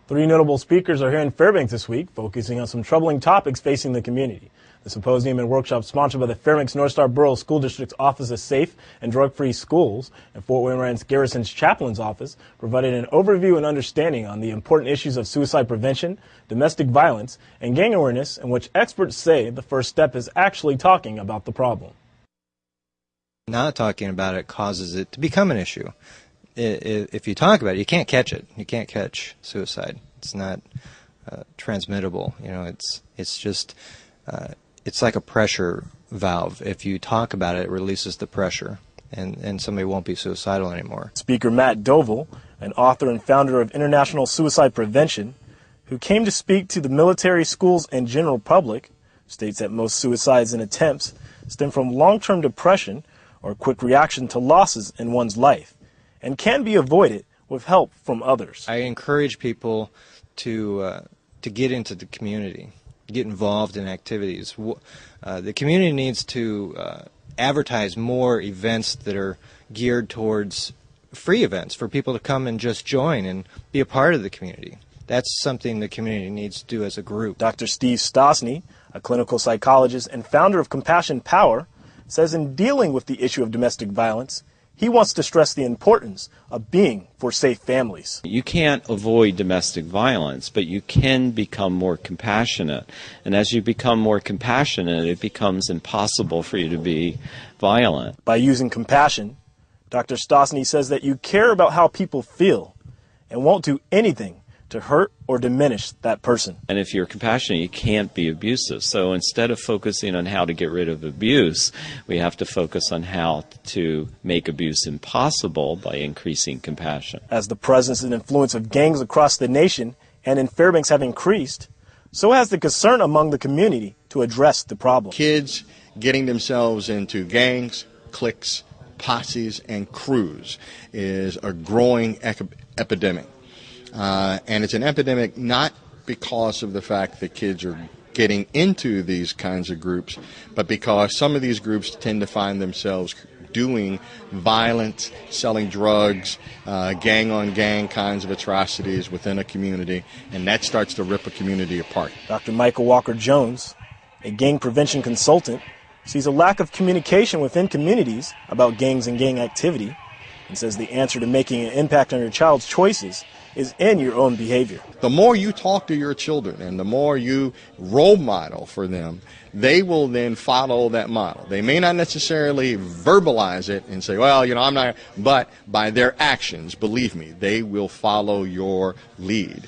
Three notable speakers are here in Fairbanks this week, focusing on some troubling topics facing the community. The symposium and workshop sponsored by the Fairbanks North Star Borough School District's Office of Safe and Drug-Free Schools and Fort Wainwright's Garrison's Chaplain's Office provided an overview and understanding on the important issues of suicide prevention, domestic violence, and gang awareness, in which experts say the first step is actually talking about the problem. Not talking about it causes it to become an issue. If you talk about it, you can't catch it. You can't catch suicide. It's not transmittable. You know, it's just it's like a pressure valve. If you talk about it, it releases the pressure, and somebody won't be suicidal anymore. Speaker Matt Dovel, an author and founder of International Suicide Prevention, who came to speak to the military, schools, and general public, states that most suicides and attempts stem from long-term depression or quick reaction to losses in one's life, and can be avoided with help from others. I encourage people to get into the community, get involved in activities. The community needs to advertise more events that are geared towards free events for people to come and just join and be a part of the community. That's something the community needs to do as a group. Dr. Steve Stosny, a clinical psychologist and founder of Compassion Power, says in dealing with the issue of domestic violence, he wants to stress the importance of being for safe families. You can't avoid domestic violence, but you can become more compassionate. And as you become more compassionate, it becomes impossible for you to be violent. By using compassion, Dr. Stosny says that you care about how people feel and won't do anything to hurt or diminish that person. And if you're compassionate, you can't be abusive. So instead of focusing on how to get rid of abuse, we have to focus on how to make abuse impossible by increasing compassion. As the presence and influence of gangs across the nation and in Fairbanks have increased, so has the concern among the community to address the problem. Kids getting themselves into gangs, cliques, posses, and crews is a growing epidemic. And it's an epidemic not because of the fact that kids are getting into these kinds of groups, but because some of these groups tend to find themselves doing violent, selling drugs, gang-on-gang kinds of atrocities within a community, and that starts to rip a community apart. Dr. Michael Walker-Jones, a gang prevention consultant, sees a lack of communication within communities about gangs and gang activity, and says the answer to making an impact on your child's choices is in your own behavior. The more you talk to your children and the more you role model for them, they will then follow that model. They may not necessarily verbalize it and say, well, I'm not, but by their actions, believe me, they will follow your lead.